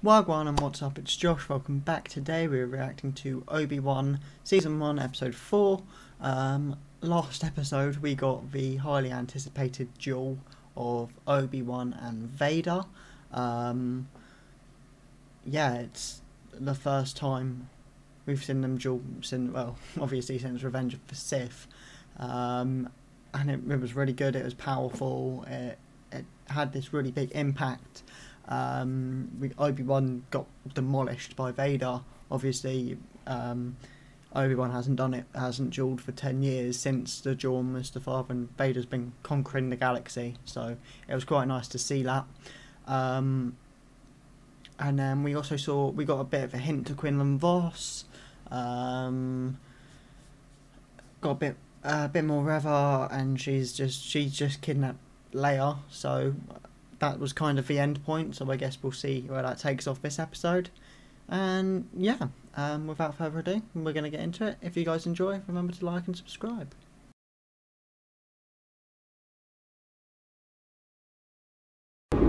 Wagwan and what's up, it's Josh. Welcome back. Today we're reacting to Obi Wan Season 1 Episode 4. Last episode we got the highly anticipated duel of Obi Wan and Vader. Yeah, it's the first time we've seen them duel since, well, obviously since Revenge of the Sith. And it was really good, it was powerful, it had this really big impact. Obi-Wan got demolished by Vader. Obviously, Obi-Wan hasn't duelled for 10 years since the duel on Mustafar, and Vader's been conquering the galaxy, so it was quite nice to see that. And then we also got a bit of a hint to Quinlan Vos. Got a bit more Reva, and she's just kidnapped Leia, so that was kind of the end point, so I guess we'll see where that takes off this episode. And yeah, without further ado, we're going to get into it. If you guys enjoy, remember to like and subscribe. Should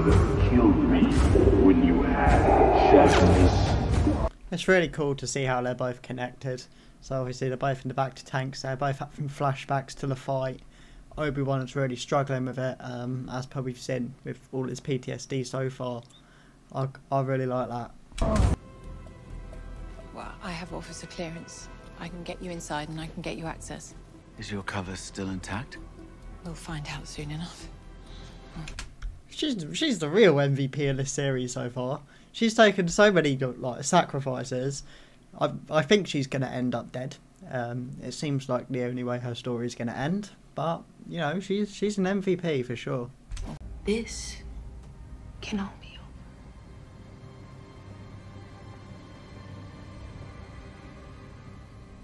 have killed me when you had chances. It's really cool to see how they're both connected. So obviously they're both in the back to tanks, they're both having flashbacks to the fight. Obi-Wan is really struggling with it, as per we've seen with all his PTSD so far. I really like that. Well, I have officer clearance. I can get you inside and I can get you access. Is your cover still intact? We'll find out soon enough. She's the real MVP of this series so far. She's taken so many sacrifices. I think she's going to end up dead. It seems like the only way her story is going to end. But, you know, she's an MVP for sure. This cannot be all.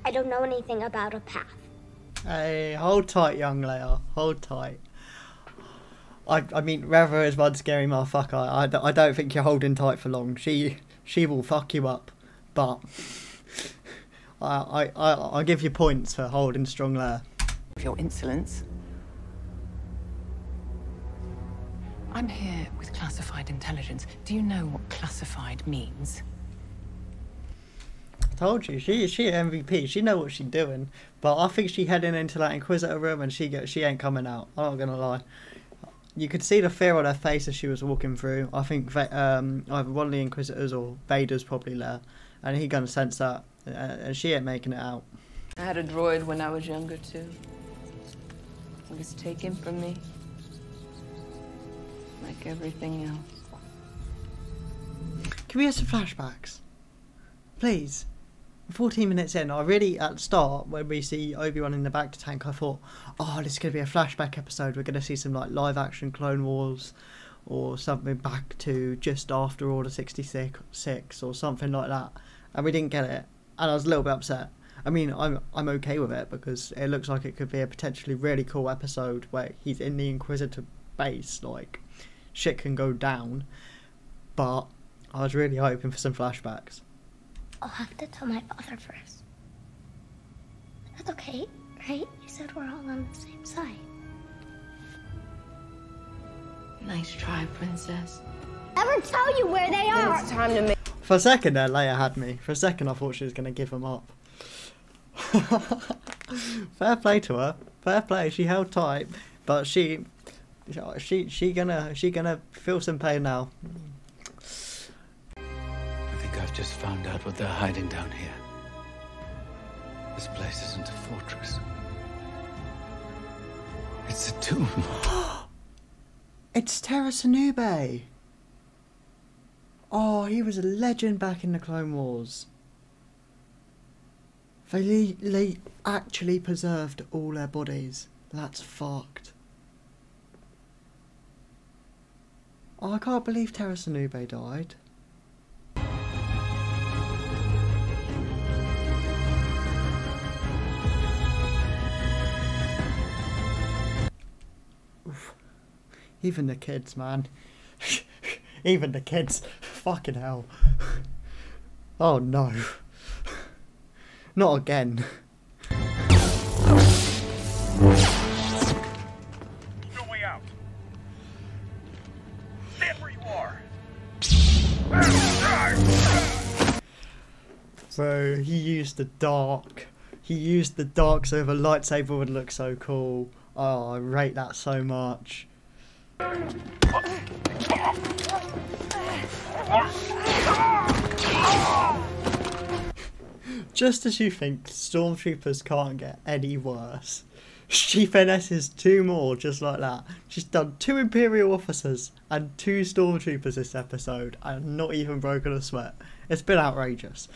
I don't know anything about a path. Hey, hold tight, young Leia. Hold tight. I mean, Reva is one scary motherfucker. I don't think you're holding tight for long. She will fuck you up. But I give you points for holding strong there. Your insolence. I'm here with classified intelligence. Do you know what classified means? I told you, she MVP. She know what she's doing. But I think she heading into that Inquisitor room and she ain't coming out. I'm not gonna lie. You could see the fear on her face as she was walking through. I think either one of the Inquisitors or Vader's probably there. And he gonna sense that, and she ain't making it out. I had a droid when I was younger too. It was taken from me, like everything else. Can we have some flashbacks, please? 14 minutes in, I really, at the start when we see Obi-Wan in the back to tank, I thought, oh, this is gonna be a flashback episode. We're gonna see some like live action Clone Wars, or something back to just after Order 66 or something like that. And we didn't get it, and I was a little bit upset. I mean, I'm okay with it because it looks like it could be a potentially really cool episode where he's in the Inquisitor base, like shit can go down. But I was really hoping for some flashbacks. I'll have to tell my father first. That's okay, right? You said we're all on the same side. Nice try, princess. Never tell you where they are. It's time to make. For a second there, Leia had me. For a second I thought she was going to give him up. Fair play to her. Fair play. She held tight, but she gonna feel some pain now. I think I've just found out what they're hiding down here. This place isn't a fortress. It's a tomb. It's Terrace Anube. Oh, he was a legend back in the Clone Wars. They actually preserved all their bodies. That's fucked. Oh, I can't believe Terrace Anube died. Oof. Even the kids, man. Even the kids. Fucking hell. Oh no. Not again. Bro, he used the dark. He used the dark so the lightsaber would look so cool. Oh, I rate that so much. Just as you think stormtroopers can't get any worse, she finesses 2 more just like that. She's done 2 Imperial officers and 2 stormtroopers this episode and not even broken a sweat. It's been outrageous.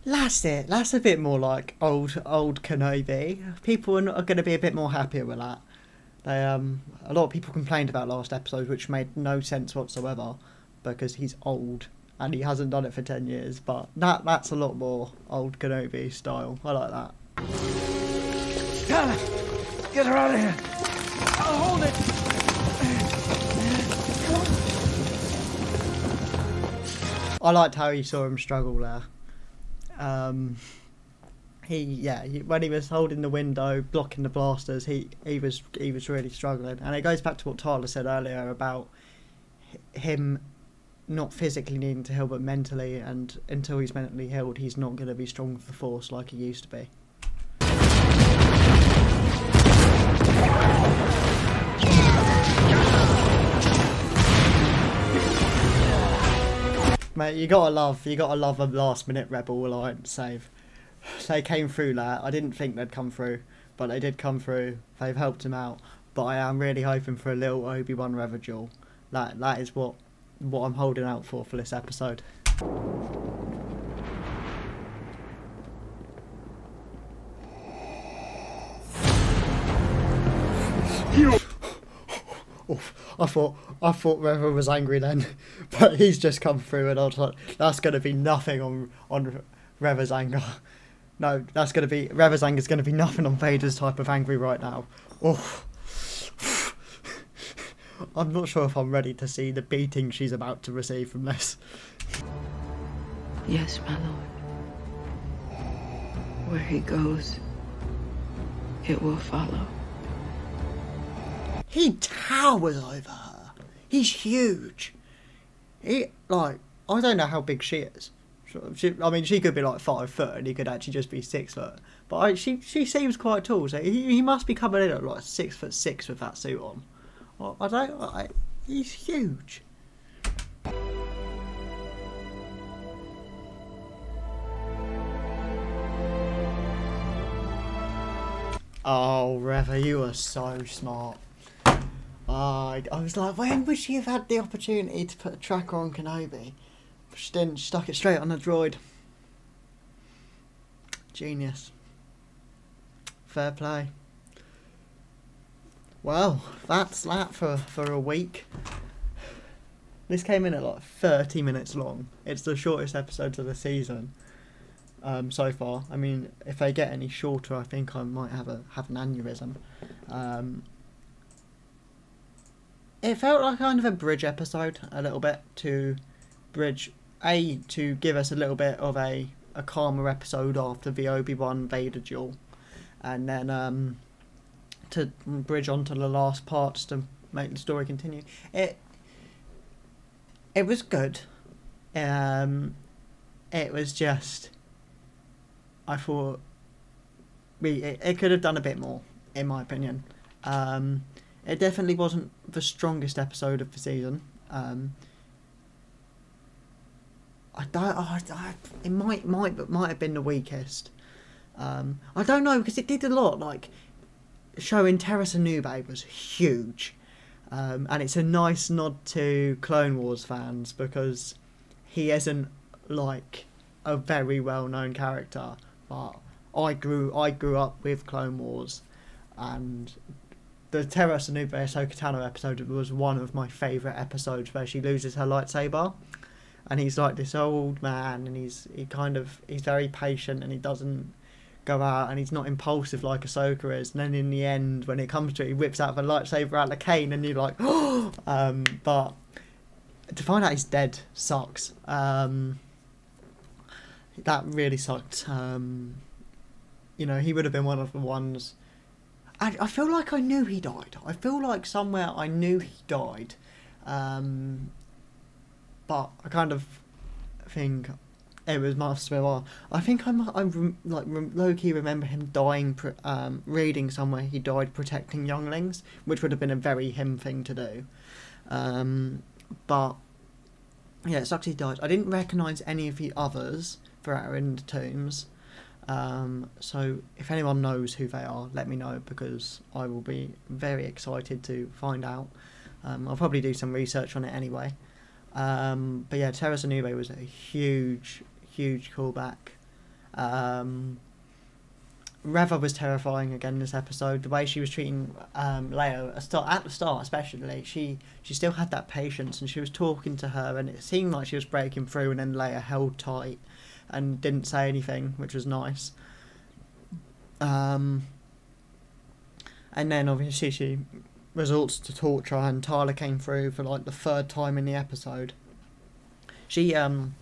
That's it. That's a bit more like old Kenobi. People are going to be a bit more happier with that. A lot of people complained about last episode, which made no sense whatsoever because he's old and he hasn't done it for 10 years. But that's a lot more old Kenobi style. I like that. Get her out of here. I'll hold it. I liked how you saw him struggle there. When he was holding the window, blocking the blasters, he was really struggling. And it goes back to what Tyler said earlier about him not physically needing to heal, but mentally. And until he's mentally healed, he's not going to be strong with the Force like he used to be. Mate, you gotta love a last minute Rebel Alliance save. They came through that. I didn't think they'd come through, but they did come through. They've helped him out. But I am really hoping for a little Obi Wan Revengeful. That is what I'm holding out for this episode. I thought Rever was angry then, but he's just come through, and I was like, that's going to be nothing on Rever's anger. No, Rever's anger is going to be nothing on Vader's type of angry right now. Oh, I'm not sure if I'm ready to see the beating she's about to receive from this. Yes, my lord. Where he goes, it will follow. He towers over her. He's huge. I don't know how big she is. She could be like 5 foot, and he could actually just be 6 foot. But she seems quite tall, so he must be coming in at like 6'6" with that suit on. He's huge. Oh, Rever, you are so smart. I was like, when would she have had the opportunity to put a tracker on Kenobi? But she didn't. She stuck it straight on the droid. Genius. Fair play. Well, that's that for a week. This came in at like 30 minutes long. It's the shortest episode of the season so far. I mean, if they get any shorter, I think I might have an aneurysm. It felt like kind of a bridge episode, a little bit, to give us a little bit of a calmer episode after the Obi-Wan Vader duel, and then to bridge onto the last parts to make the story continue. It was good. It was just, I thought it could have done a bit more, in my opinion. It definitely wasn't the strongest episode of the season. It might have been the weakest. I don't know, because it did a lot. Like, showing Terrace Anube was huge, and it's a nice nod to Clone Wars fans because he isn't like a very well-known character. But I grew up with Clone Wars, and the Terrace Anube Ahsoka Tano episode was one of my favourite episodes, where she loses her lightsaber, and he's like this old man, and he's very patient, and he doesn't go out, and he's not impulsive like Ahsoka is. And then in the end, when it comes to it, he whips out the lightsaber out of the cane, and you're like, oh. But to find out he's dead sucks. That really sucked. He would have been one of the ones. I feel like I knew he died. I feel like somewhere I knew he died. But I kind of think it was Master Spiro. I think low-key remember him dying, reading somewhere he died protecting younglings, which would have been a very him thing to do. But yeah, it sucks he died. I didn't recognise any of the others throughout in the tombs. So if anyone knows who they are, let me know, because I will be very excited to find out. I'll probably do some research on it anyway. But yeah, Terra Nube was a huge callback. Reva was terrifying again this episode. The way she was treating Leia at the start, especially, she still had that patience, and she was talking to her, and it seemed like she was breaking through, and then Leia held tight and didn't say anything, which was nice. And then obviously she resorts to torture, and Tyler came through for like the 3rd time in the episode. She in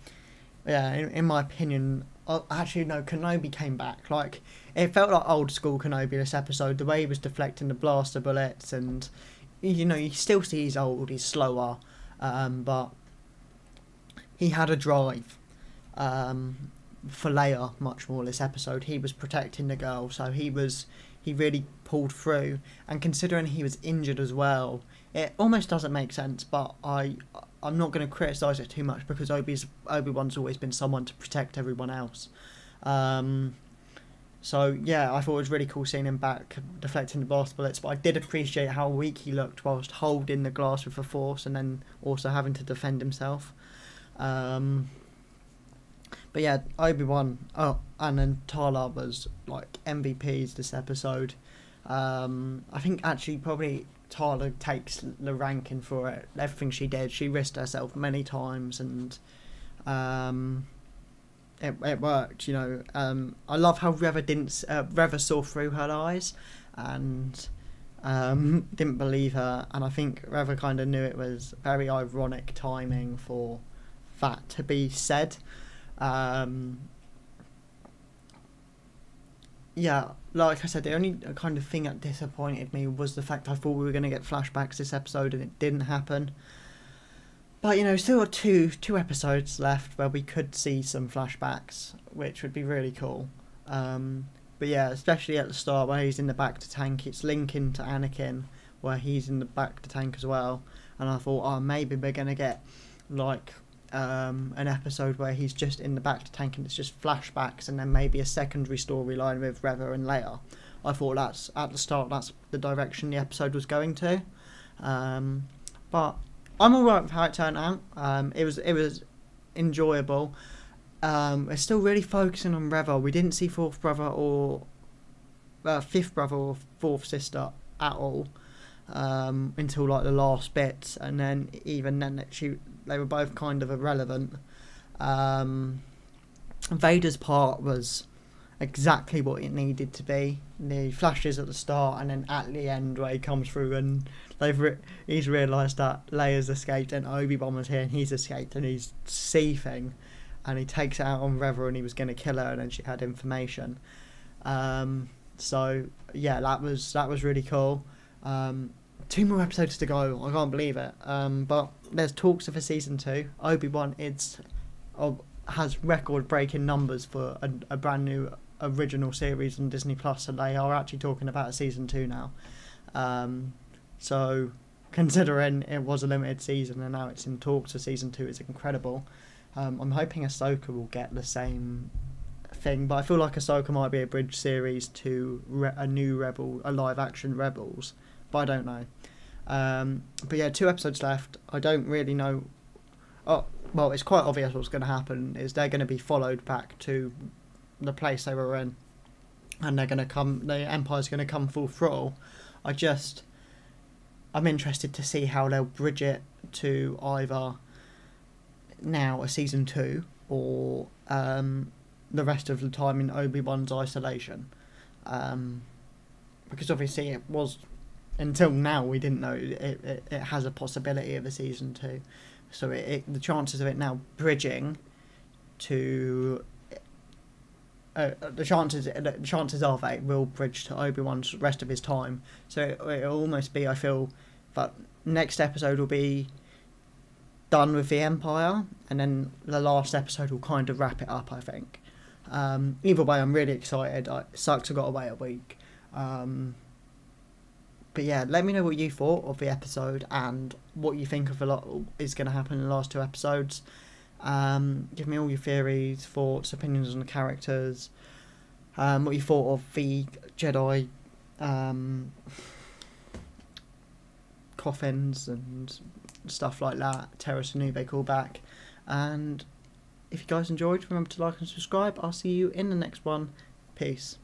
my opinion, actually no, Kenobi came back. Like, it felt like old school Kenobi this episode, the way he was deflecting the blaster bullets, and you still see he's old, he's slower, but he had a drive for Leia much more this episode. He was protecting the girl, so he really pulled through, and considering he was injured as well, it almost doesn't make sense, but I'm not going to criticise it too much, because Obi-Wan's always been someone to protect everyone else. So yeah, I thought it was really cool seeing him back deflecting the blast bullets, but I did appreciate how weak he looked whilst holding the glass with the Force and then also having to defend himself. But yeah, Obi-Wan, and then Tyler was like MVPs this episode. I think actually probably Tyler takes the ranking for it. Everything she did, she risked herself many times, and it worked. I love how Reva saw through her lies and didn't believe her, and I think Reva kind of knew it was very ironic timing for that to be said. Yeah, like I said, the only kind of thing that disappointed me was the fact I thought we were going to get flashbacks this episode, and it didn't happen. But still got two episodes left where we could see some flashbacks, which would be really cool. But yeah, especially at the start where he's in the back to tank, it's linking to Anakin where he's in the back to tank as well, and I thought, maybe we're going to get like an episode where he's just in the back to tank and it's just flashbacks, and then maybe a secondary storyline with Reva and Leia. I thought that's at the start, that's the direction the episode was going to. But I'm alright with how it turned out. It was enjoyable. We're still really focusing on Reva. We didn't see fifth brother or fourth sister at all until like the last bits, and then even then they were both kind of irrelevant. Vader's part was exactly what it needed to be. The flashes at the start, and then at the end where he comes through and he's realised that Leia's escaped and Obi-Wan was here and he's escaped, and he's seething, and he takes it out on Reva, and he was going to kill her, and then she had information. So yeah, that was really cool. 2 more episodes to go. I can't believe it. But there's talks of a season 2. Obi-Wan has record-breaking numbers for a brand new original series on Disney Plus, and they are actually talking about a season 2 now. So considering it was a limited season and now it's in talks for season 2, it's incredible. I'm hoping Ahsoka will get the same thing, but I feel like Ahsoka might be a bridge series to a new a live-action Rebels. But I don't know. But yeah, 2 episodes left. I don't really know. Oh, well, it's quite obvious what's going to happen. Is they're going to be followed back to the place they were in, and they're going to come. The Empire's going to come full throttle. I'm interested to see how they'll bridge it to either now a season 2 or the rest of the time in Obi-Wan's isolation. Because obviously it was. Until now, we didn't know it has a possibility of a season 2. So the chances of it now bridging to the chances are that it will bridge to Obi-Wan's rest of his time. So it'll almost be, I feel, that next episode will be done with the Empire, and then the last episode will kind of wrap it up, I think. Either way, I'm really excited. It sucks I got away a week. But yeah, let me know what you thought of the episode and what you think of a lot is going to happen in the last 2 episodes. Give me all your theories, thoughts, opinions on the characters, what you thought of the Jedi coffins and stuff like that, Terrace and Nube callback. And if you guys enjoyed, remember to like and subscribe. I'll see you in the next one. Peace.